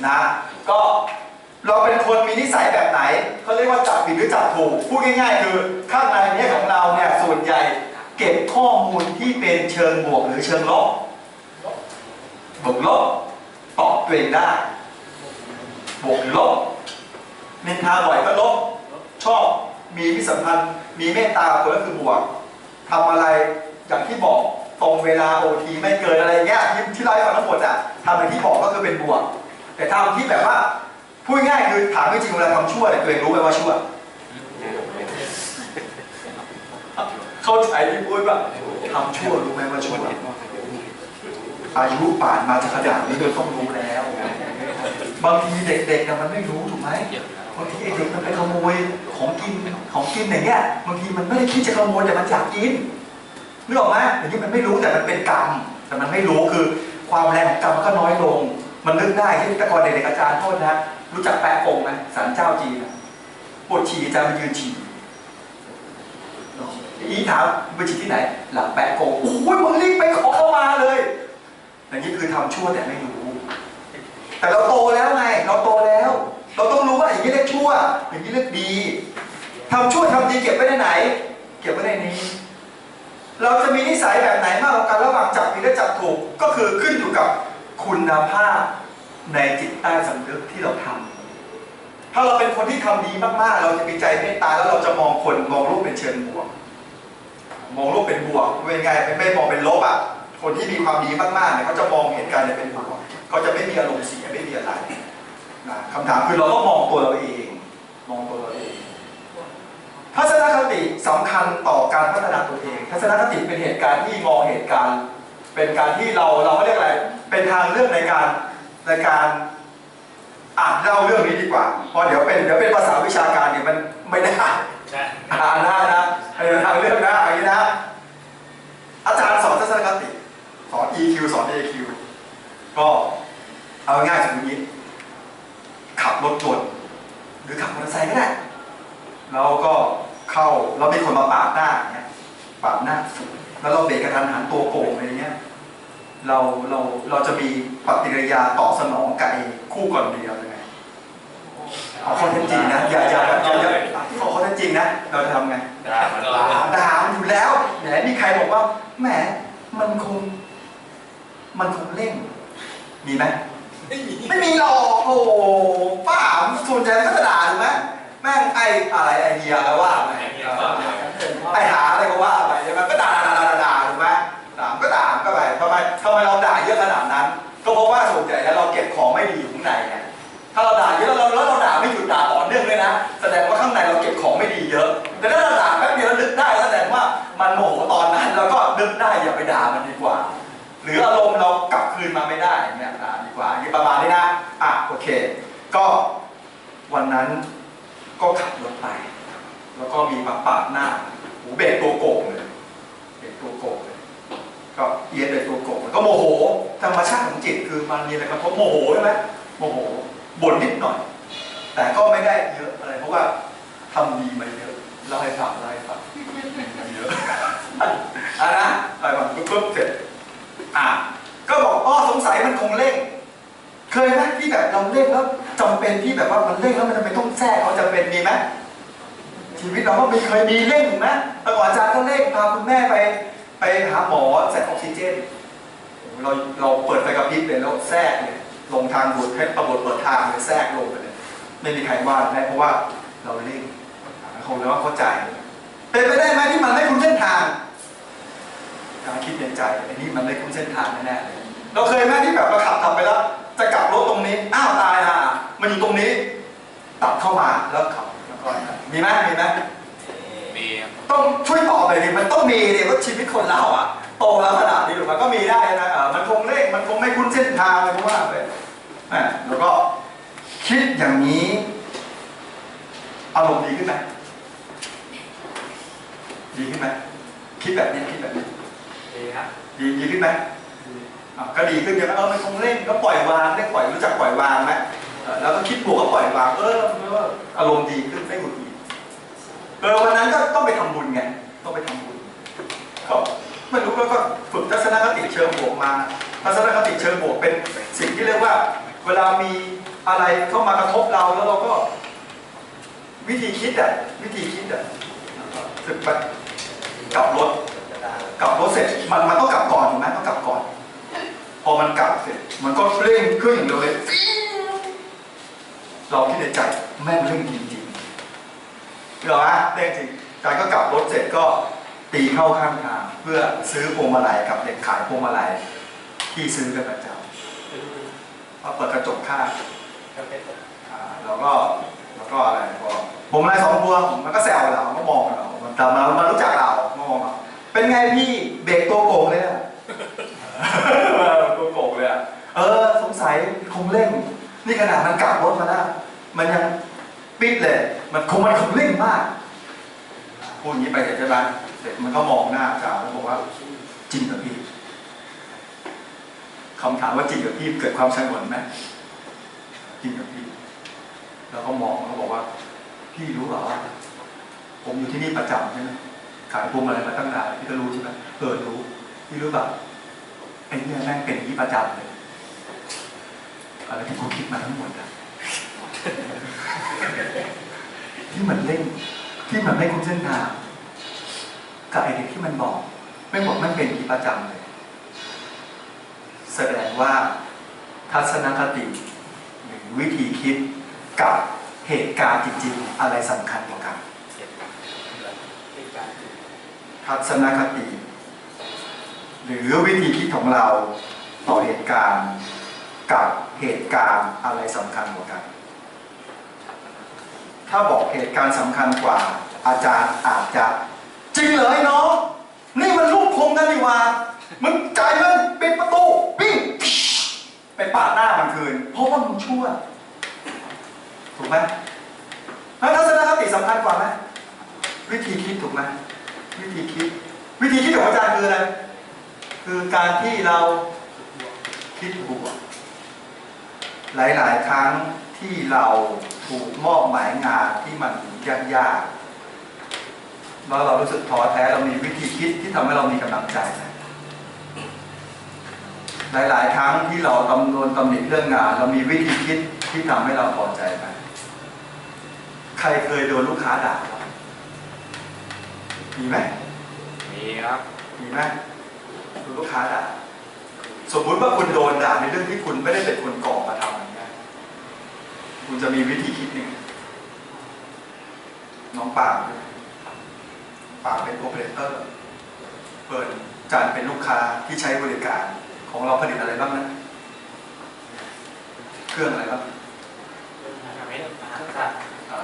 นะก็เราเป็นคนมีนิสัยแบบไหนเขาเรียกว่าจับผิดหรือจับถูกพูดง่ายๆคือข้างในนี้ของเราเนี่ยส่วนใหญ่เก็บข้อมูลที่เป็นเชิงบวกหรือเชิงลบบวกลบตอบตัวเองได้บวกลบนินทาบ่อยก็ลบชอบมีมิตรสัมพันธ์มีเมตตาคนก็คือบวกทำอะไรอย่างที่บอกตรงเวลาโอทีไม่เกินอะไรเงี้ยที่เราให้ฟังทั้งหมดอ่ะทำอย่างที่บอกก็คือเป็นบวกแต่ทำที่แบบว่าพูดง่ายคือถามจริงเวลาทำชั่วเนี่ยตัวเองรู้ไหมว่าชั่วเข้าใจที่พูดว่าทำชั่วรู้ไหมว่าชั่วอายุป่านมาจะขนาดนี้โดยต้องรู้แล้วบางทีเด็กๆมันไม่รู้ถูกไหมบางทีไอ้เด็กมันไปขโมยของกินอย่างเงี้ยบางทีมันไม่ได้คิดจะขโมยแต่มันอยากกินนึกออกไหมอย่างนี้มันไม่รู้แต่มันเป็นกรรมแต่มันไม่รู้คือความแรงของกรรมก็น้อยลงมันนึกได้ที่แต่ก่อนเด็กๆอาจารย์โทษนะรู้จักแปะกงไหมศาลเจ้าจีนปวดฉี่อาจารย์มายืนฉี่อีถามไปฉี่ที่ไหนหลังแปะกงโอ้ยมึงรีบไปขอเข้ามาเลยอย่างนี้คือทำชั่วแต่ไม่รู้แต่เราโตแล้วไงเราโตแล้วเราต้องรู้ว่าอย่างนี้เรียกชั่วอย่างนี้เรียกดีทำชั่วทำดีเก็บไว้ในไหนเก็บไว้ในนี้เราจะมีนิสัยแบบไหนมากกว่ากันระหว่างจับผิดและจับถูกก็คือขึ้นอยู่กับคุณภาพในจิตใต้สำนึกที่เราทำถ้าเราเป็นคนที่ทำดีมากๆเราจะมีใจเมตตาแล้วเราจะมองคนมองโลกเป็นเชิงบวกมองโลกเป็นบวกเป็นไงไม่มองเป็นลบอ่ะคนที่มีความดีมากๆเนี่ยเขาจะมองเหตุการณ์เป็นบวกเขาจะไม่มีอารมณ์เสียไม่มีอะไรนะคำถามคือเราต้องมองตัวเราเองมองตัวเราเองทัศนคติสำคัญต่อการพัฒนาตัวเองทัศนคติเป็นเหตุการณ์ที่มองเหตุการณ์เป็นการที่เราเรียกอะไรเป็นทางเลือกในการอ่านเล่าเรื่องนี้ดีกว่าเพราะเดี๋ยวเป็นภาษาวิชาการเนี่ยมันไม่ได้อ่านได้นะทางเลือกนะอย่างนี้นะอาจารย์สอนทัศนคติสอน EQ สอน AQ ก็เอาง่ายๆอย่างนี้ขับรถยนต์หรือขับมอเตอร์ไซค์ก็ได้เราก็เข้าเรามีคนมาปาดหน้าอย่างเงี้ยปาดหน้าแล้วเราเบรกกระทันหันตัวโก่งอะไรเงี้ยเราจะมีปฏิกิริยาตอบสนองกับคู่กรณีเรายังไงเอาข้อเท็จจริงนะอย่าที่ข้อเท็จจริงนะเราจะทำไงด่าอยู่แล้วไหนมีใครบอกว่าแหมมันคงเร่งมีไหมไม่มีหรอกโอ้ป้าส่วนใหญ่ก็จะด่าถูกไหมแม่งไอเดียแล้วว่าไอหาอะไรก็ว่าไปใช่ไหมก็ด่าถูกไหมด่าก็ด่าก็ไปทำไมเราด่าเยอะขนาดนั้นก็เพราะว่าส่วนใหญ่แล้วเราเก็บของไม่ดีอยู่ข้างในไงถ้าเราด่าเยอะแล้วเราด่าไม่หยุดด่าต่อเนื่องเลยนะแสดงว่าข้างในเราเก็บของไม่ดีเยอะแต่ถ้าเราด่าแป๊บเดียวนึกได้แสดงว่ามันโมโหตอนนั้นแล้วก็นึกได้อย่าไปด่ามันดีกว่าหรืออารมณ์เรากลับคืนมาไม่ได้เนี่ยดีกว่าอย่างประมาณนี้นะโอเคก็วันนั้นก็ขับรถไปแล้วก็มีมาปาดหน้าหูเบรกตัวโก่งเลยก็เอียดเลยตัวโก่งก็โมโหธรรมชาติของจิตคือมันมีอะไรกระทบโมโหใช่ไหมโมโหบ่นนิดหน่อยแต่ก็ไม่ได้เยอะอะไรเพราะว่าทำดีมาเยอะเล่าให้ฟังเยอะนะอะไรแบบปุ๊บเสร็จก็บอกสงสัยมันคงเร่งเคยไหมที่แบบเราเร่งแล้วจำเป็นที่แบบว่ามันเร่งแล้วมันจำเป็นต้องแทรกเขาจำเป็นมีไหมชีวิตเราก็เคยมีเร่งถูกไหมแต่ก่อนอาจารย์ก็เร่งพาคุณแม่ไปหาหมอใส่ออกซิเจนเราเปิดไฟกระพริบเลยแล้วแทรกเลยลงทางด่วนให้ตำรวจเปิดทางเลยแทรกลงไปเลยไม่มีใครว่าได้เพราะว่าเราเร่งคงแล้วว่าเข้าใจเป็นไปได้ไหมที่มันไม่คุ้นเส้นทางคิดในใจไอ้นี่มันไม่คุ้นเส้นทางแน่ๆเลยเราเคยไหมที่แบบเราขับไปแล้วจะกลับรถตรงนี้ตายมันอยู่ตรงนี้ตัดเข้ามาแล้วขับแล้วก็มีไหมมีต้องช่วยตอบเลยดิมันต้องมีดิว่าชีวิตคนเราโตแล้วขนาดนี้หรือมันก็มีได้นะมันคงเร่งมันคงไม่คุ้นเส้นทางเลยเพราะว่าไปแล้วก็คิดอย่างนี้อารมณ์ดีขึ้นไหมคิดแบบนี้ดีครับดีขึ้นไหมก็ดีขึ้นอย่างมันคงเร่งก็ปล่อยวางได้รู้จักปล่อยวางไหมแล้วก็คิดบวกก็ปล่อยวางอารมณ์ดีขึ้นไม่หงุดหงิดวันนั้นก็ต้องไปทำบุญไงต้องไปทำบุญก็ไม่รู้ก็ฝึกทัศนคติเชิงบวกมาทัศนคติเชิงบวกเป็นสิ่งที่เรียกว่า เวลามีอะไรเข้ามากระทบเราแล้วเราก็วิธีคิดสึกไปกลับรถเสร็จมันต้องกลับก่อนถูกไหมต้องกลับก่อนพอมันกลับเสร็จมันก็เร่งเครื่องอย่างเดียวเลยเราคิดในใจแม่งเร่งจริงๆเหรอฮะเร่งจริงใจก็กลับรถเสร็จก็ตีเข้าข้างทางเพื่อซื้อพวงมาลัยกับเด็กขายพวงมาลัยที่ซื้อกันประจำพอเปิดกระจกข้างแล้วก็อะไรพอพวงมาลัย2 พวงมันก็แซวเราก็มองเราแต่มารู้จักเรามองเราเป็นไงพี่เบรกตัวโกงเลยอะตัวโกงเลยอะสงสัยคงเร่งนี่ขนาดมันกลับรถมาแล้วมันยังปิดเลยมันคงเร่งมากพูดอย่างนี้ไปเสร็จใช่ไหมเสร็จมันก็มองหน้าจ่าแล้วบอกว่าจริงเหรอพี่คำถามว่าจริงเหรอพี่เกิดความสงวนไหมจริงเหรอพี่แล้วก็มองแล้วบอกว่าพี่รู้เปล่าว่าผมอยู่ที่นี่ประจำใช่ไหมขายพวงมาลัยมาตั้งนานพี่ก็รู้ใช่ไหมรู้พี่รู้แบบไอ้เนี่ยแม่งเป็นที่ประจำเลยอะไรที่กูคิดมาทั้งหมดอะที่มันเร่งที่มันไม่คุ้นเส้นทางกับไอ้เด็กที่มันบอกไม่บอกมันเป็นที่ประจำเลยแสดงว่าทัศนคติหรือวิธีคิดกับเหตุการณ์จริงๆอะไรสำคัญกว่ากันทัศนคติหรือวิธีคิดของเราต่อเหตุการณ์กับเหตุการณ์อะไรสำคัญกว่ากันถ้าบอกเหตุการณ์สำคัญกว่าอาจารย์อาจจะจริงเหรอไอ้น้องนี่มันลูกคงกันนี่ว่ามึงจ่ายเงินปิดประตูวิ่งไปปาดหน้ามันคืนเพราะว่ามึงชั่วถูกไหมแล้วทัศนคติสำคัญกว่าไหมวิธีคิดถูกไหมวิธีคิดของอาจารย์คืออะไรคือการที่เราคิดบวกหลายๆครั้งที่เราถูกมอบหมายงานที่มันยากๆแล้วเรารู้สึกท้อแท้เรามีวิธีคิดที่ทำให้เรามีกำลังใจหลายๆครั้งที่เราตำหนิเรื่องงานเรามีวิธีคิดที่ทำให้เราพอใจไหมใครเคยโดนลูกค้าด่ามีไหมมีครับมีไหมโดนลูกค้าด่าสมมุติว่าคุณโดนด่าในเรื่องที่คุณไม่ได้เป็นคนก่อมาทำอย่างนี้คุณจะมีวิธีคิดหนึ่งน้องปางเป็นโอเปอเรเตอร์เปิดจานเป็นลูกค้าที่ใช้บริการของเราผลิตอะไรบ้างนะเครื่องอะไรบ้าง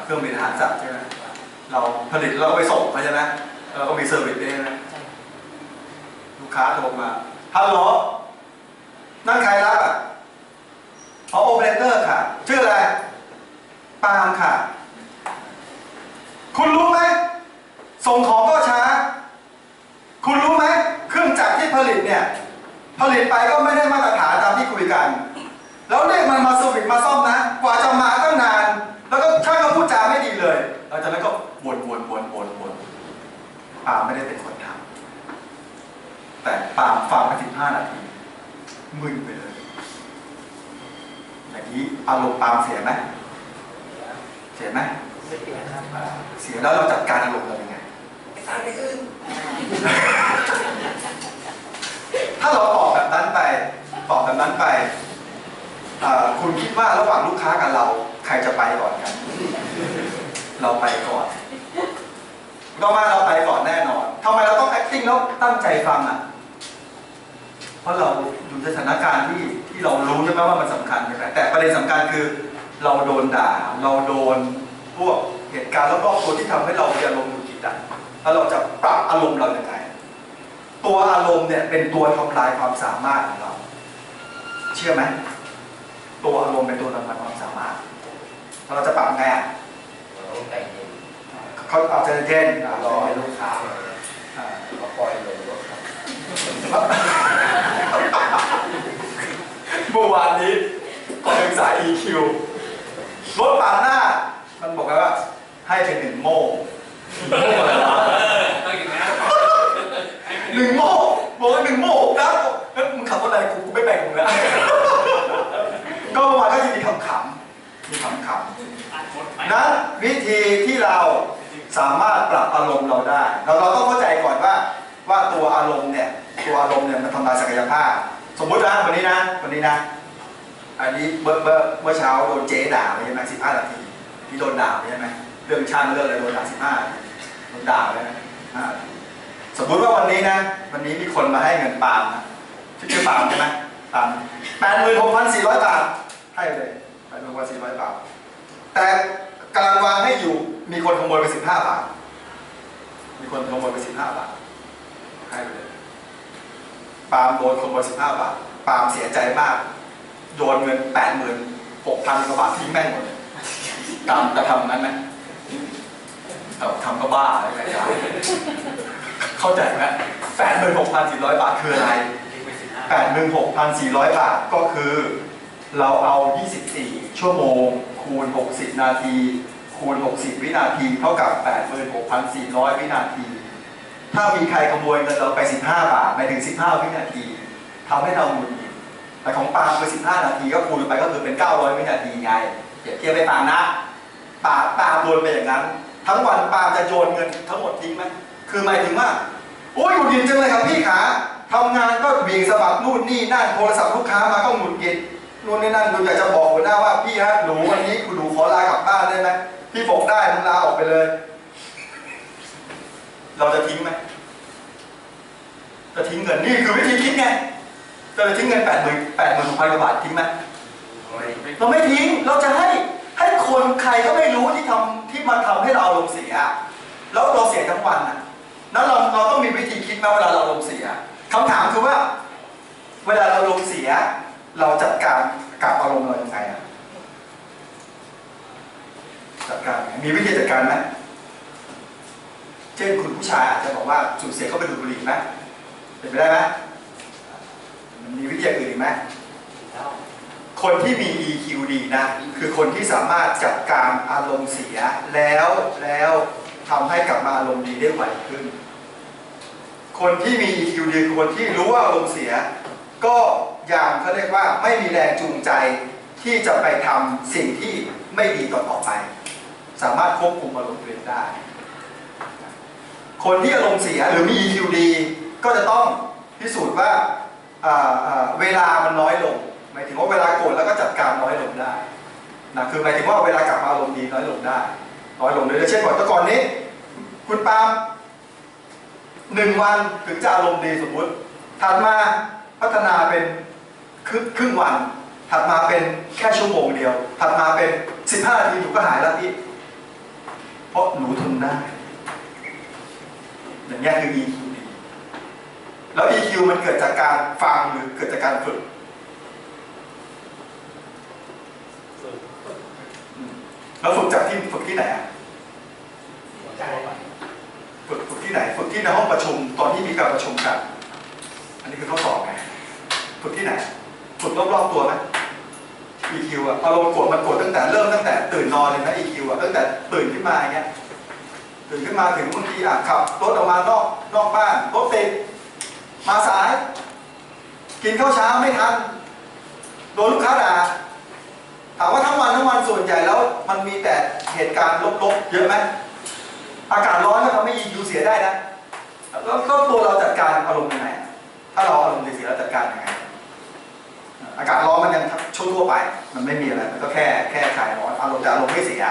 เครื่องเป็นอาหารสัตว์ใช่ไหมเราผลิตเราไปส่งใช่ไหมเราก็มีเซอร์วิสด้วยนะลูกค้าโทรมาฮัลโหลนั่นใครรับอ่ะโอเปอเรเตอร์ค่ะชื่ออะไรปาล์มค่ะคุณรู้ไหมส่งของก็ช้าคุณรู้ไหมเครื่องจักรที่ผลิตเนี่ยผลิตไปก็ไม่ได้มาตรฐานตามที่คุยกันแล้วเรียกมันมาเซอร์วิสมาซ่อมนะกว่าจะมาตั้งนานแล้วก็ช่างก็พูดจาไม่ดีเลยหลังจากนั้นก็บ่นปาล์มไม่ได้เป็นคนทำแต่ปาล์มฟังไป15 นาทีมึนไปเลยอย่างนี้อารมณ์ปาล์มเสียไหมเสียแล้วเราจัดการอารมณ์เรายังไงถ้าเราตอบแบบนั้นไปคุณคิดว่าระหว่างลูกค้ากับเราใครจะไปก่อนกันเราไปก่อนเราไปก่อนแน่นอนทำไมเราต้อง acting แล้วตั้งใจฟังอ่ะเพราะเราอยู่ในสถานการณ์ที่เรารู้ใช่ไหมว่ามันสำคัญใช่ไหมแต่ประเด็นสำคัญคือเราโดนด่าเราโดนพวกเหตุการณ์รอบๆตัวที่ทำให้เรามีอารมณ์หงุดหงิดแล้วเราจะปรับอารมณ์เราอย่างไรตัวอารมณ์เนี่ยเป็นตัวทำลายความสามารถของเราเชื่อไหมตัวอารมณ์เป็นตัวทำลายความสามารถเราจะปรับไงอ่ะเขาอาจจะเย็นรอลูกค้าเขาปล่อยเลยเมื่อวานนี้ก็ศึกษา EQ รถปาดหน้ามันบอกว่าให้เป็น1 โม่1 โม่บอกว่า1 โม่แล้วมึงขับรถอะไรกูไม่แบ่งมึงแล้วก็เมื่อวานก็ สามารถปรับอารมณ์เราได้เราต้องเข้าใจก่อนว่าตัวอารมณ์เนี่ยมันทำลายศักยภาพสมมุตินะวันนี้นะอันนี้เมื่อเช้าโดนเจ๊ด่าไปใช่ไหม15 นาทีที่โดนด่าไปใช่ไหมเรื่องช่างเรื่องอะไรโดนด่า15 โดนด่าไปนะสมมุติว่าวันนี้มีคนมาให้เงินปาล์มนะชื่อปาล์มใช่ไหมปาล์ม86,400 บาทให้เลย86,400 บาทแต่กำลังวางให้อยู่มีคนขโมยไป15 บาทมีคนขโมยไป15 บาทให้เลยปาล์มโดนขโมย15 บาทปาล์มเสียใจมากโดนเงิน86,000 กว่าบาททิ้งแม่งหมดเลยตามกระทำนั้นไหมทำก็บ้าอะไรกันเข้าใจไหม86,400 บาทคืออะไร86,400 บาทก็คือเราเอา24 ชั่วโมงคูณ60 นาทีคูณ60 วินาทีเท่ากับ 86,400 วินาทีถ้ามีใครขโมยเงินเราไป15 บาทไปถึง15 วินาทีทำให้เราหงุดหงิดแต่ของปาล์มไป15 นาทีก็คูณไปก็คือเป็น900 วินาทีไงเทียบไปปาล์มนะปาล์มโดนไปอย่างนั้นทั้งวันปาล์มจะโยนเงินทั้งหมดทิ้งไหมคือหมายถึงว่าโอ้ยหงุดหงิดจังเลยครับพี่ขาทำงานก็เบี่ยงสะบัดนู่นนี่นั่นโทรศัพท์ลูกค้ามาก็หงุดหงิดนู่นนี่นั่นคุณอยากจะบอกหัวหน้าว่าพี่ฮะหนูวันนี้คุณหนูขอลากลับบ้านได้ไหมพี่บอกได้มึงลาออกไปเลยเราจะทิ้งไหมจะทิ้งเงินนี่คือวิธีคิดไงจะทิ้งเงิน86,000 กว่าบาททิ้งไหมเราไม่ทิ้งเราจะให้คนใครก็ไม่รู้ที่มาทำให้เราอารมณ์เสียแล้วเราเสียทั้งวันน่ะนั้นเราต้องมีวิธีคิดไหมเวลาเราอารมณ์เสียคำถามคือว่าเวลาเราอารมณ์เสียเราจัดการกับอารมณ์เราอย่างไรจัดการมีวิธีจัดการไหมเช่นคุณผู้ชายอาจจะบอกว่าสูญเสียเขาไปดูดบุหรี่ไหมเป็นไปได้ไหมมีวิธีอื่นอีกไหมคนที่มี EQ ดีนะคือคนที่สามารถจัดการอารมณ์เสียแล้วทำให้กลับมาอารมณ์ดีได้ไวขึ้นคนที่มี EQ ดีคือคนที่รู้ว่าอารมณ์เสียก็อย่างเขาเรียกว่าไม่มีแรงจูงใจที่จะไปทำสิ่งที่ไม่ดีต่อไปสามารถควบคุมอารมณ์ตัวเองได้คนที่อารมณ์เสียหรือมี EQ ดีก็จะต้องพิสูจน์ว่าเวลามันน้อยลงหมายถึงว่าเวลาโกรธแล้วก็จัดการน้อยลงได้นะคือหมายถึงว่าเวลากลับมาอารมณ์ดีน้อยลงได้น้อยลงเลยเช่นก่อนนี้คุณปาล์ม1 วันถึงจะอารมณ์ดีสมมุติถัดมาพัฒนาเป็นครึ่งวันถัดมาเป็นแค่ชั่วโมงเดียวถัดมาเป็น15 นาทีหนูก็หายแล้วพี่เพราะหนูทนได้อย่างนี้คือ EQ ดีแล้ว EQ มันเกิดจากการฟังหรือเกิดจากการฝึกแล้วฝึกที่ไหนฝึกที่ไหนฝึกที่ในห้องประชุมตอนที่มีการประชุมกันอันนี้คือข้อสอบไงฝึกที่ไหนฝึกรอบๆตัวไหม EQ อ่ะอารมณ์โกรธมันโกรธตั้งแต่ตื่นนอนเลยนะ EQ อ่ะตั้งแต่ตื่นขึ้นมาอย่างเงี้ยตื่นขึ้นมาถึงบางทีขับรถออกมานอกบ้านรถติดมาสายกินข้าวเช้าไม่ทันโดนลูกค้าด่าถามว่าทั้งวันส่วนใหญ่แล้วมันมีแต่เหตุการณ์ลบๆเยอะไหมอากาศร้อนก็ทำให้ EQ เสียได้นะแล้วตัวเราจัดการอารมณ์ยังไงถ้าเราอารมณ์เสียเราจัดการยังไงอากาศร้อนมันยังทั่วไปมันไม่มีอะไรมันก็แค่คลายร้อนอารมณ์แต่อารมณ์ไม่เสีย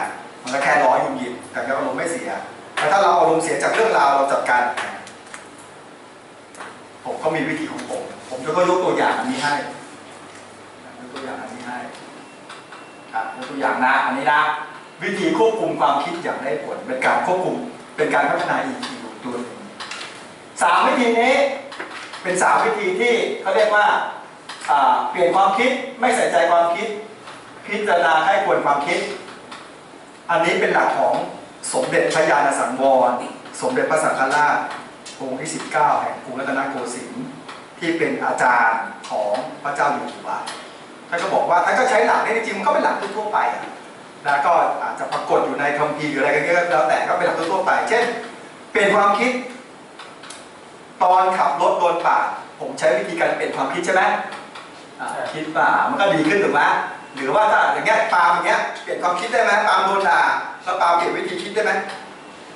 มันก็แค่ร้อนหงุดหงิดแต่อารมณ์ไม่เสียแต่ถ้าเราอารมณ์เสียจากเรื่องราวเราจัดการผมก็มีวิธีของผมจะก็ยกตัวอย่างอันนี้ให้ยกตัวอย่างอันนี้ให้ยกตัวอย่างนะอันนี้นะวิธีควบคุมความคิดอย่างได้ผลเป็นการควบคุมเป็นการพัฒนา EQ ตัวหนึ่ง3 วิธีนี้เป็น3 วิธีที่เขาเรียกว่าเปลี่ยนความคิดไม่ใส่ใจความคิดพิจารณาให้ควรความคิดอันนี้เป็นหลักของสมเด็จพระญาณสังวรสมเด็จพระสังฆราชองค์ที่19แห่งกรุงรัตนโกสินทร์ที่เป็นอาจารย์ของพระเจ้าอยู่หัวท่านก็บอกว่าท่านก็ใช้หลักนี้จริงๆมันก็เป็นหลักทั่วไปนะก็อาจจะปรากฏอยู่ในคัมภีร์หรืออะไรก็แล้วแต่ก็เป็นหลักทั่วไปเช่นเปลี่ยนความคิดตอนขับรถโดนปาดผมใช้วิธีการเปลี่ยนความคิดใช่ไหมคิดป่ามันก็ดีขึ้นถูกไหมหรือว่าถ้าอย่างเงี้ยปาล์มอย่างเงี้ยเปลี่ยนความคิดได้ไหมปาล์มโดนด่าแล้วปาล์มเปลี่ยนวิธีคิดได้ไหม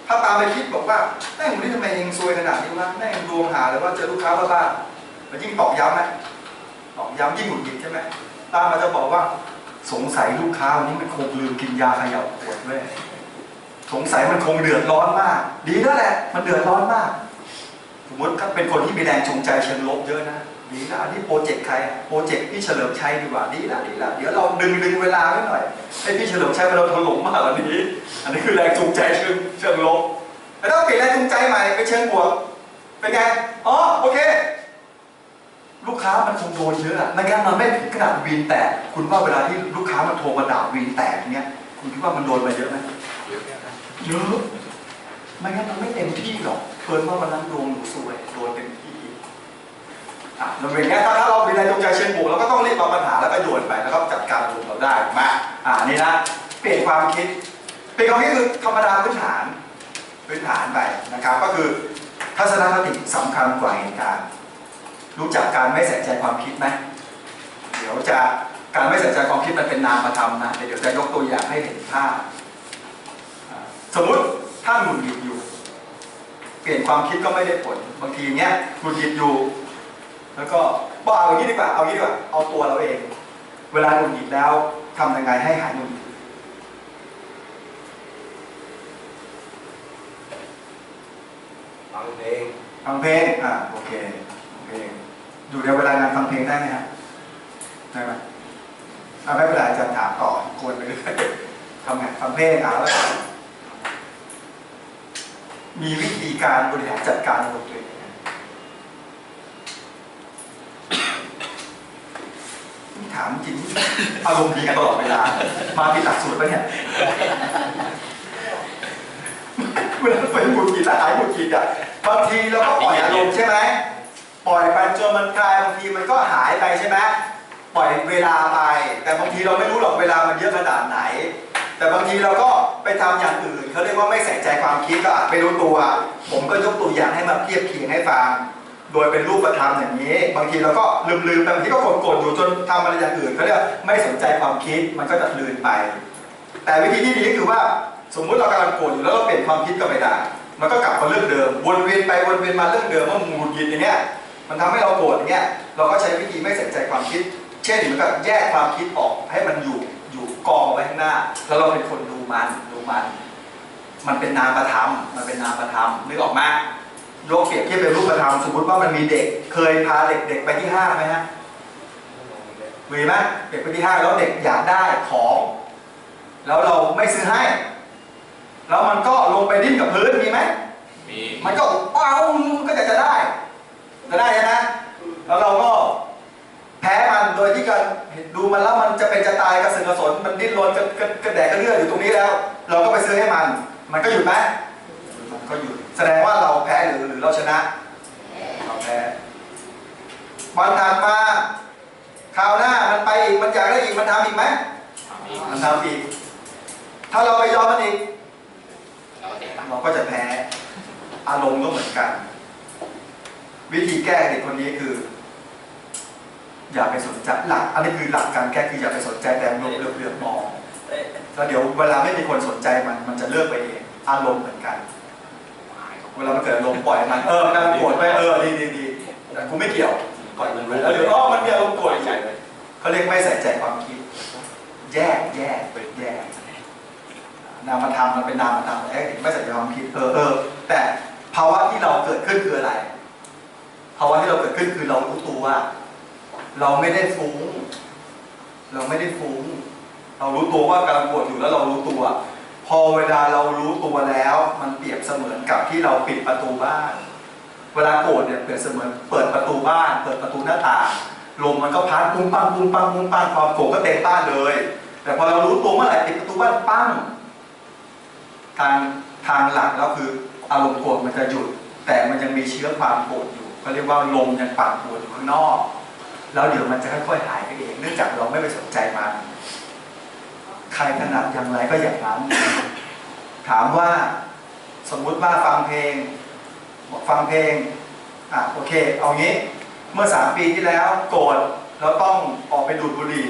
ถ้าตามไปคิดบอกว่าแม่งวันนี้ทำไมเองซวยขนาดนี้วะแม่งดวงหาเลยว่าเจอลูกค้าบ้าๆมันยิ่งตอกย้ำนะตอกย้ำยิ่งหงุดหงิดใช่ไหมตามมาจะบอกว่าสงสัยลูกค้าวันนี้มันคงลืมกินยาเขย่าขวดเว้ยสงสัยมันคงเดือดร้อนมากดีแล้วแหละมันเดือดร้อนมากสมมติถ้าเป็นคนที่มีแรงจูงใจเชิงลบเยอะนะดีละอันนี้โปรเจกต์ใครโปรเจกต์พี่เฉลิมชัยดีกว่าดีละดีละเดี๋ยวเราดึงเวลาไว้หน่อยให้พี่เฉลิมชัยเราถล่มมากกว่านี้อันนี้คือแรงจูงใจเชิงลบแต่ถ้าเปลี่ยนแรงจูงใจใหม่ไปเชิงบวกเป็นไงอ๋อโอเคลูกค้ามันคงโดนเยอะไม่งั้นมันไม่ถึงขนาดวีนแตกคุณว่าเวลาที่ลูกค้ามันโทรมาด่าวีนแตกเนี้ยคุณคิดว่ามันโดนมาเยอะไหมเยอะไม่งั้นมันไม่เต็มที่หรอกเพิ่นว่าวันนั้นดวงหนูสวยโดนเต็มที่เราเป็นไงถ้าเราเป็นในดวงใจเชิงบวกเราก็ต้องรีบเอาปัญหาแล้วก็โยนไปแล้วก็จัดการลงเราได้มานี่นะเปลี่ยนความคิดเป็นความคิดคือธรรมดาพื้นฐานไปนะครับก็คือทัศนคติสำคัญกว่าเหตุการณ์รู้จักการไม่ใส่ใจความคิดไหมเดี๋ยวจะการไม่ใส่ใจความคิดมันเป็นนามธรรมนะเดี๋ยวจะยกตัวอย่างให้เห็นภาพสมมุติถ้าหงุดหงิดอยู่เปลี่ยนความคิดก็ไม่ได้ผลบางทีเนี้ยหงุดหงิดอยู่แล้วก็บอกเอาอย่างนี้ดีกว่าเอาตัวเราเองเวลาหงุดหงิดแล้วทำยังไงให้หายหงุดหงิดฟังเพลงโอเคอยู่ในเวลางานฟังเพลงได้ไหมฮะได้ไหมไม่เป็นไรจะถามต่อควรไปเรื่อยทำไงฟังเพลงแล้วมีวิธีการบริหารจัดการอารมณ์ตัวเองถามจริงอารมณ์ดีกันตลอดเวลามาผิดหลักสูตรปะเนี่ยเวลาไปหงุดหงิดแล้วหายหงุดหงิดอ่ะบางทีเราก็ปล่อยอารมณ์ใช่ไหมปล่อยไปจนมันคลายบางทีมันก็หายไปใช่ไหมปล่อยเวลาไปแต่บางทีเราไม่รู้หรอกเวลามันเยอะขนาดไหนแต่บางทีเราก็ไปทำอย่างอื่นเขาเรียกว่าไม่ใส่ใจความคิดก็อาจไม่รู้ตัวผมก็ยกตัวอย่างให้มาเทียบเคียงให้ฟังโดยเป็นรูปธรรมอย่างนี้บางทีเราก็ลืมบางทีก็กดอยู่จนทำอะไรอย่างอื่นเขาเรียกไม่สนใจความคิดมันก็จะลืมไปแต่วิธีที่ดีคือว่าสมมุติเรากำลังโกรธอยู่แล้วเราเปลี่ยนความคิดก็ไม่ได้มันก็กลับมาเรื่องเดิมวนเวียนไปวนเวียนมาเรื่องเดิมว่าหงุดหงิดอย่างเงี้ยมันทำให้เราโกรธอย่างเงี้ยเราก็ใช้วิธีไม่ใส่ใจความคิดเช่นเหมือนกับแยกความคิดออกให้มันอยู่กองไว้ข้างหน้าแล้วเราเป็นคนดูมันเป็นนามธรรมนึกออกไหมโยกเปรียบเทียบเป็นรูปธรรมสมมติว่ามันมีเด็กเคยพาเด็กไปที่ห้างไหมฮะมีไหมเด็กไปที่ห้างแล้วเด็กอยากได้ของแล้วเราไม่ซื้อให้แล้วมันก็ลงไปดิ้นกับพื้นมีไหมมีมันก็มันก็จะได้ใช่ไหมแล้วเราก็แพ้มันโดยที่การดูมันแล้วมันจะเป็นจะตายกระเสือกกระสนมันดิ้นรนกระแดกกระเดื่ออยู่ตรงนี้แล้วเราก็ไปซื้อให้มันก็หยุดไหมมันก็หยุดแสดงว่าเราแพ้หรือเราชนะเราแพ้วันถัดมาคราวหน้ามันไปอีกมันอยากได้อีกมันทำอีกไหมมันทำอีกถ้าเราไปยอมมันอีกเราก็จะแพ้อารมณ์ก็เหมือนกันวิธีแก้เด็กคนนี้คืออย่าไปสนใจหลักอันนี้คือหลักการแก้คืออย่าไปสนใจแต่ลมเลือกมองแล้วเดี๋ยวเวลาไม่มีคนสนใจมันจะเลิกไปเองอารมณ์เหมือนกันเวลามันเกิดอารมณ์ปล่อยมันกำลังโกรธไปดีแต่กูไม่เกี่ยวปล่อยมันไปแล้วเดี๋ยวมันมีอารมณ์โกรธใหญ่เลยเขาเรียกไม่ใส่ใจความคิดแยกนามธรรมมันเป็นนามธรรมไม่ใส่ใจความคิดแต่ภาวะที่เราเกิดขึ้นคืออะไรภาวะที่เราเกิดขึ้นคือเรารู้ตัวว่าเราไม่ได้ฟุ้งเรารู้ตัวว่ากำลังปวดอยู่แล้วเรารู้ตัวพอเวลาเรารู้ตัวแล้วมันเปรียบเสมือนกับที่เราปิดประตูบ้านเวลาโกรธเนี่ยเปรียบเสมือนเปิดประตูบ้านเปิดประตูหน้าต่างลมมันก็พัดปุ้งปังความโกรธก็เต็มบ้านเลยแต่พอเรารู้ตัวเมื่อไหร่ปิดประตูบ้านปั้งทางหลักแล้วคืออารมณ์โกรธมันจะหยุดแต่มันยังมีเชื้อความโกรธอยู่เขาเรียกว่าลมยังปั่นป่วนอยู่ข้างนอกแล้วเดี๋ยวมันจะค่อยๆหายไปเองเนื่องจากเราไม่ไปสนใจมันใครถนัดอย่างไรก็อย่างนั้นถามว่าสมมุติว่าฟังเพลงโอเคเอางี้เมื่อ3 ปีที่แล้วโกรธแล้วต้องออกไปดูดบุหรี่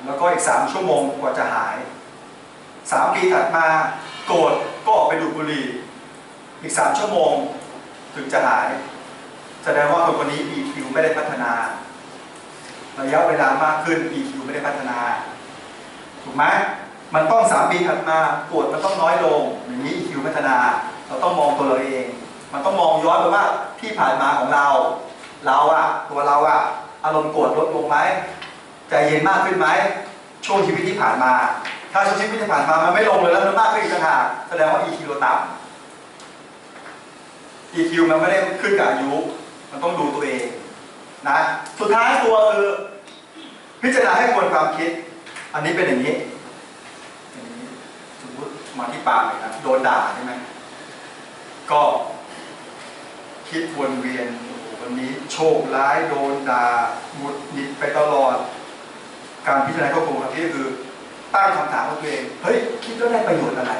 แล้วก็อีก3 ชั่วโมงกว่าจะหาย3 ปีถัดมาโกรธ ก็ออกไปดูดบุหรี่อีก3 ชั่วโมงถึงจะหายแสดงว่าคนนี้ EQ ไม่ได้พัฒนาระยะเวลามากขึ้น EQ ไม่ได้พัฒนาถูกไหมมันต้อง3 ปีถัดมาปวดมันต้องน้อยลงอย่างนี้ EQ พัฒนาเราต้องมองตัวเราเองมันต้องมองย้อนไปว่าที่ผ่านมาของเราตัวเราอารมณ์โกรธลดลงไหมใจเย็นมากขึ้นไหมช่วงชีวิตที่ผ่านมาถ้าช่วงชีวิตที่ผ่านมามันไม่ลงเลยแล้วมันมากขึ้นอีกต่างหากแสดงว่า EQ เราต่ำ EQ มันไม่ได้ขึ้นกับอายุมันต้องดูตัวเองนะสุดท้ายตัวคือพิจารณาให้ควรความคิดอันนี้เป็นอย่างนี้สมมติมาที่ปากเลยนะโดนด่าใช่ไหมก็คิดวนเวียนวันนี้โชคร้ายโดนด่าหงุดหงิดไปตลอดการพิจารณาควบคุมความคิดคือตั้งคำถามกับตัวเองเฮ้ยคิดแล้วได้ประโยชน์อะไร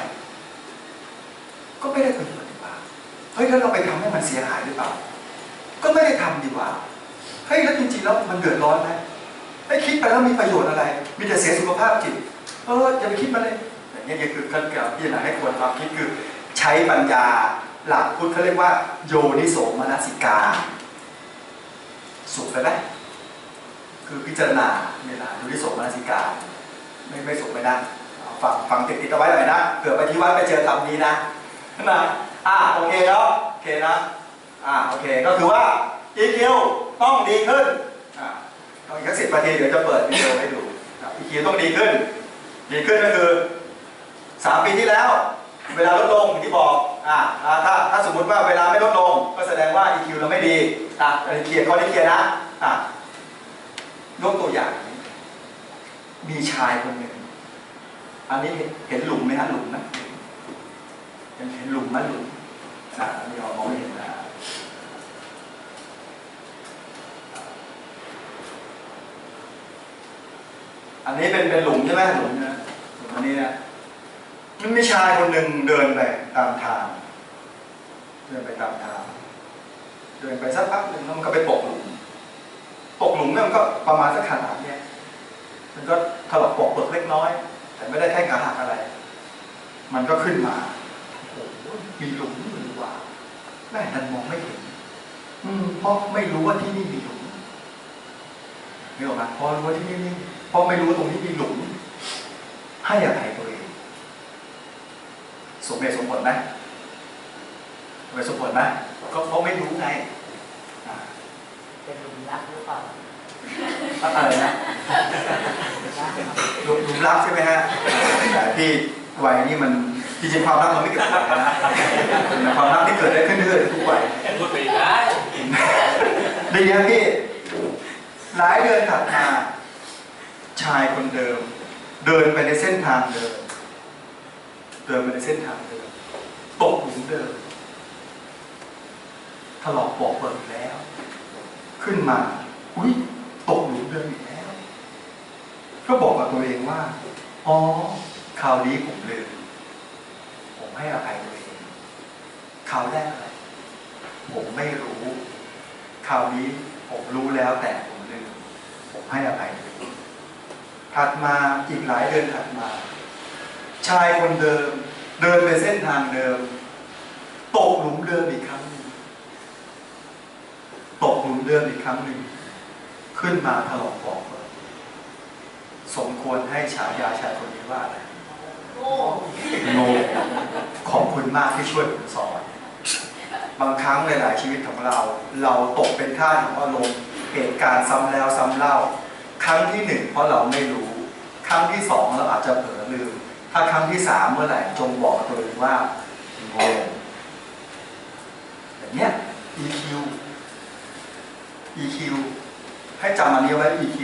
ก็ไม่ได้ประโยชน์ดีกว่าเฮ้ยแล้วเราไปทำให้มันเสียหายหรือเปล่าก็ไม่ได้ทำดีกว่าเฮ้ยแล้วจริงๆแล้วมันเดือดร้อนไหมไอ้คิดไปแล้วมีประโยชน์อะไรมีแต่เสียสุขภาพจิตอย่าไปคิดมาเลยอย่างนี้คือขั้นการพิจารณาให้ควรความคิดคือใช้ปัญญาหลักพุทธเขาเรียกว่าโยนิโสมนสิการสุขไปไหมคือพิจารณาเนี่ยนะโยนิโสมนสิการไม่สุขไม่ได้ฟังติดเอาไว้หน่อยนะเผื่อไปที่วัดไปเจอคำนี้นะโอเคแล้วโอเคนะโอเคก็คือว่า EQ ต้องดีขึ้นอีกสัก10 นาทีเดี๋ยวจะเปิดวิดีโอให้ดู EQ ต้องดีขึ้นก็คือ3 ปีที่แล้วเวลาลดลงที่บอกถ้าสมมุติว่าเวลาไม่ลดลงก็แสดงว่า EQ เราไม่ดีอันนี้เคลียร์ข้อนี้เคลียร์นะยกตัวอย่างมีชายคนหนึ่งอันนี้เห็นหลุมไหมฮะหลุมนะเห็นหลุมไหมหลุมนี่เรามองไม่เห็นนะอันนี้เป็นหลุมใช่ไหมหลุมนะหลุมอันนี้นะมันมีชายคนหนึ่งเดินไปตามทางเดินไปสักพักหนึ่งแล้วมันก็ไปตกหลุมเนี่ยมันก็ประมาณสักขนาดนี้มันก็ถลอกปอกเปลือกเล็กน้อยแต่ไม่ได้แท่งขาหักอะไรมันก็ขึ้นมาโอ้โหมีหลุมหรือว่าแม่ดันมองไม่เห็นเพราะไม่รู้ว่าที่นี่มีหลุมนี่หรอกนะพอรู้ว่าที่นี่พอไม่รู้ว่าตรงนี้มีหลุมให้อภัยตัวเองสมเหตุสมผลไหมสมผลไหมก็เพราะไม่รู้ไงเป็นหลุมรักหรือเปล่าอะไรนะหลุมรักใช่ไหมฮะแต่ที่วัยนี้มันจริงๆความรักมันไม่เกิดขึ้นนะความรักที่เกิดได้ขึ้นเรื่อยๆทุกวัยพูดไปได้ดีนะพี่หลายเดือนถัดมาชายคนเดิมเดินไปในเส้นทางเดิมตกหลุมเดิมถลอกปอกเปิดแล้วขึ้นมาตกหลุมเดิมอีกแล้วก็บอกกับตัวเองว่าคราวนี้ผมลืมผมให้อภัยตัวเองคราวแรกอะไรผมไม่รู้คราวนี้ผมรู้แล้วแต่ผมลืมผมให้อภัยตัวเองถัดมาอีกหลายเดือนถัดมาชายคนเดิมเดินไปเส้นทางเดิมตกหลุมเดิมอีกครั้งหนึ่งขึ้นมาถลอกปอกเปิดสมควรให้ฉายาชายคนนี้ว่าอะไรโง่ขอบคุณมากที่ช่วยผมสอนบางครั้งหลายๆชีวิตของเราตกเป็นท่าของอารมณ์เหตุการณ์ซ้ำแล้วซ้ำเล่าครั้งที่1เพราะเราไม่รู้ครั้งที่2เราอาจจะเผลอลืมถ้าครั้งที่3เมื่อไหร่จงบอกกับตัวเองว่าโง่อย่างเนี้ย EQ ให้จำอันนี้ไว้ EQ